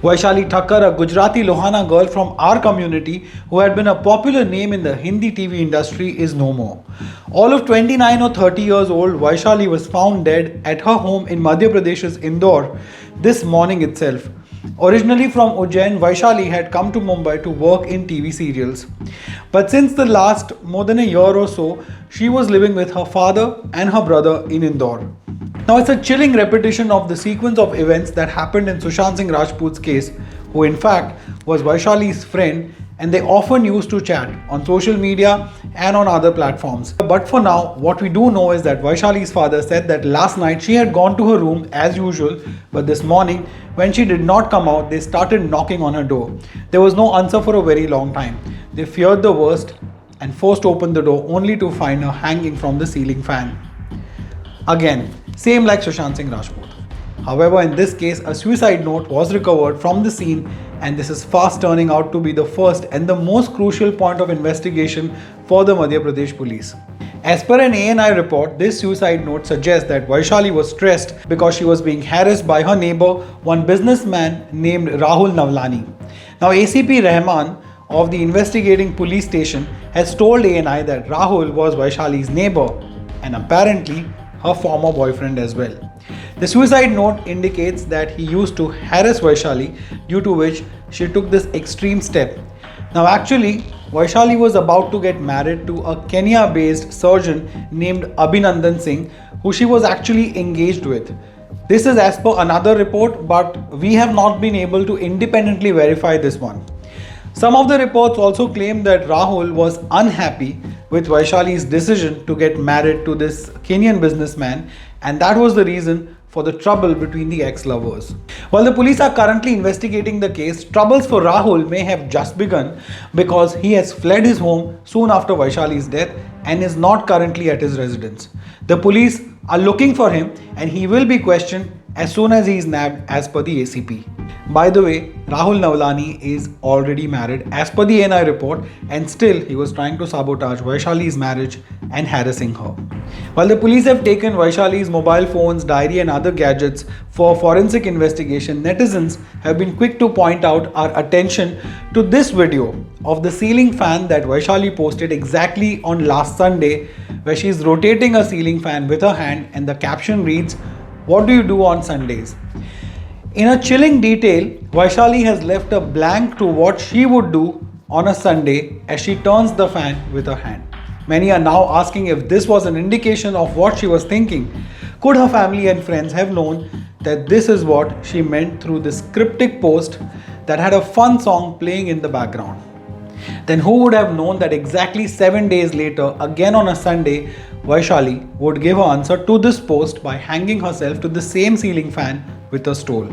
Vaishali Takkar, a Gujarati Lohana girl from our community who had been a popular name in the Hindi TV industry, is no more. All of 29 or 30 years old, Vaishali was found dead at her home in Madhya Pradesh's Indore this morning itself. Originally from Ujjain, Vaishali had come to Mumbai to work in TV serials. But since the last more than a year or so, she was living with her father and her brother in Indore. Now it's a chilling repetition of the sequence of events that happened in Sushant Singh Rajput's case, who in fact was Vaishali's friend, and they often used to chat on social media and on other platforms. But for now, what we do know is that Vaishali's father said that last night she had gone to her room as usual, but this morning when she did not come out, they started knocking on her door. There was no answer for a very long time. They feared the worst and forced open the door only to find her hanging from the ceiling fan. Again, same like Sushant Singh Rajput. However, in this case, a suicide note was recovered from the scene, and this is fast turning out to be the first and the most crucial point of investigation for the Madhya Pradesh police. As per an ANI report, this suicide note suggests that Vaishali was stressed because she was being harassed by her neighbor, one businessman named Rahul Navlani. Now, ACP Rahman of the investigating police station has told ANI that Rahul was Vaishali's neighbor and apparently her former boyfriend as well. The suicide note indicates that he used to harass Vaishali, due to which she took this extreme step. Now actually, Vaishali was about to get married to a Kenya-based surgeon named Abhinandan Singh, who she was actually engaged with. This is as per another report, but we have not been able to independently verify this one. Some of the reports also claim that Rahul was unhappy with Vaishali's decision to get married to this Kenyan businessman, and that was the reason for the trouble between the ex-lovers. While the police are currently investigating the case, troubles for Rahul may have just begun because he has fled his home soon after Vaishali's death and is not currently at his residence. The police are looking for him and he will be questioned as soon as he is nabbed as per the ACP. By the way, Rahul Navlani is already married as per the ANI report, and still he was trying to sabotage Vaishali's marriage and harassing her. While the police have taken Vaishali's mobile phones, diary and other gadgets for forensic investigation, netizens have been quick to point out our attention to this video of the ceiling fan that Vaishali posted exactly on last Sunday, where she is rotating a ceiling fan with her hand and the caption reads, "What do you do on Sundays?" In a chilling detail, Vaishali has left a blank to what she would do on a Sunday as she turns the fan with her hand. Many are now asking if this was an indication of what she was thinking. Could her family and friends have known that this is what she meant through this cryptic post that had a fun song playing in the background? Then who would have known that exactly 7 days later, again on a Sunday, Vaishali would give her answer to this post by hanging herself to the same ceiling fan with a stool.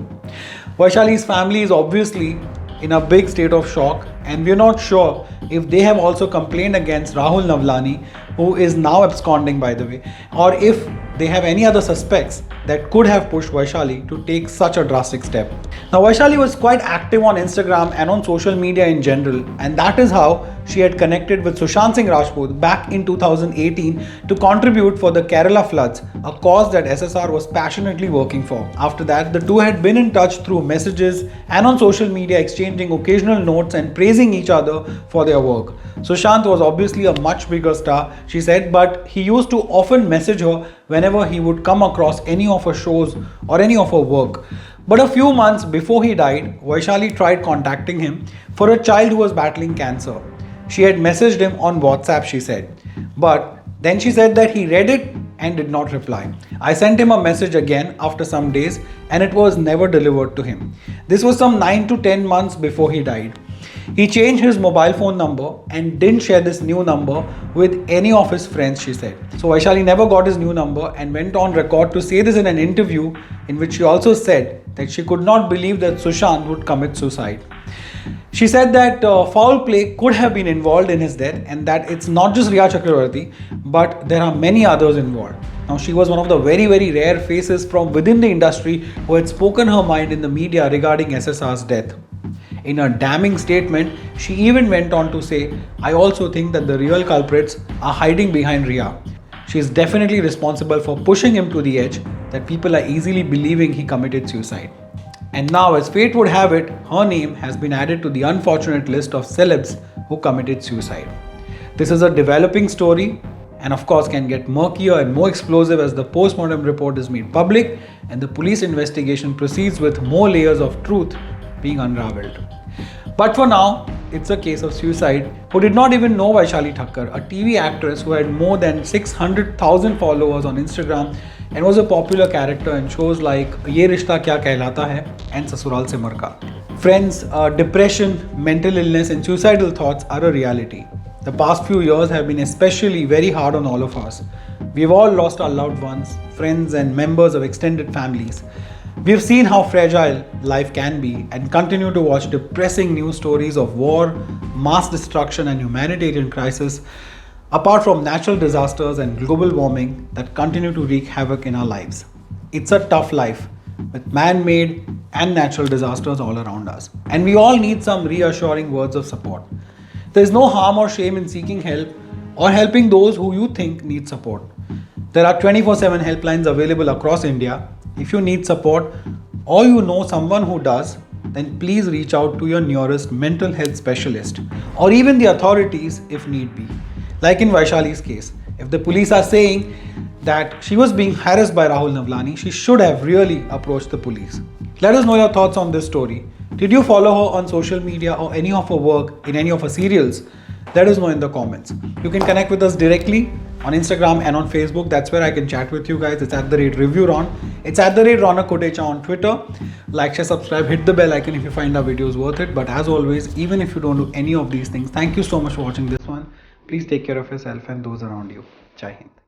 Vaishali's family is obviously in a big state of shock, and we're not sure if they have also complained against Rahul Navlani, who is now absconding by the way, or if they have any other suspects that could have pushed Vaishali to take such a drastic step. Now Vaishali was quite active on Instagram and on social media in general, and that is how she had connected with Sushant Singh Rajput back in 2018 to contribute for the Kerala floods, a cause that SSR was passionately working for. After that, the two had been in touch through messages and on social media, exchanging occasional notes and praising each other for their work. Sushant was obviously a much bigger star, she said, but he used to often message her whenever he would come across any of her shows or any of her work. But a few months before he died, Vaishali tried contacting him for a child who was battling cancer. She had messaged him on WhatsApp, she said. But then she said that he read it and did not reply. I sent him a message again after some days and it was never delivered to him. This was some 9 to 10 months before he died. He changed his mobile phone number and didn't share this new number with any of his friends, she said. So Vaishali never got his new number and went on record to say this in an interview in which she also said that she could not believe that Sushant would commit suicide. She said that foul play could have been involved in his death and that it's not just Riya Chakravarti, but there are many others involved. Now she was one of the very rare faces from within the industry who had spoken her mind in the media regarding SSR's death. In a damning statement, she even went on to say, "I also think that the real culprits are hiding behind Riya. She is definitely responsible for pushing him to the edge that people are easily believing he committed suicide." And now, as fate would have it, her name has been added to the unfortunate list of celebs who committed suicide. This is a developing story and, of course, can get murkier and more explosive as the postmortem report is made public and the police investigation proceeds with more layers of truth being unraveled. But for now, it's a case of suicide who did not even know Vaishali Takkar, a TV actress who had more than 600,000 followers on Instagram and was a popular character in shows like Ye Rishta Kya Kehlata Hai and Sasural Se Marka. Friends, depression, mental illness and suicidal thoughts are a reality. The past few years have been especially very hard on all of us. We've all lost our loved ones, friends and members of extended families. We've seen how fragile life can be and continue to watch depressing news stories of war, mass destruction and humanitarian crisis, apart from natural disasters and global warming that continue to wreak havoc in our lives. It's a tough life with man-made and natural disasters all around us. And we all need some reassuring words of support. There is no harm or shame in seeking help or helping those who you think need support. There are 24/7 helplines available across India. If you need support or you know someone who does, then please reach out to your nearest mental health specialist or even the authorities if need be. Like in Vaishali's case, if the police are saying that she was being harassed by Rahul Navlani, she should have really approached the police. Let us know your thoughts on this story. Did you follow her on social media or any of her work in any of her serials? Let us know in the comments. You can connect with us directly on Instagram and on Facebook. That's where I can chat with you guys. It's @ReviewRon. It's @Ronak Kotecha on Twitter. Like, share, subscribe, hit the bell icon if you find our videos worth it. But as always, even if you don't do any of these things, thank you so much for watching this one. Please take care of yourself and those around you. Jai Hind.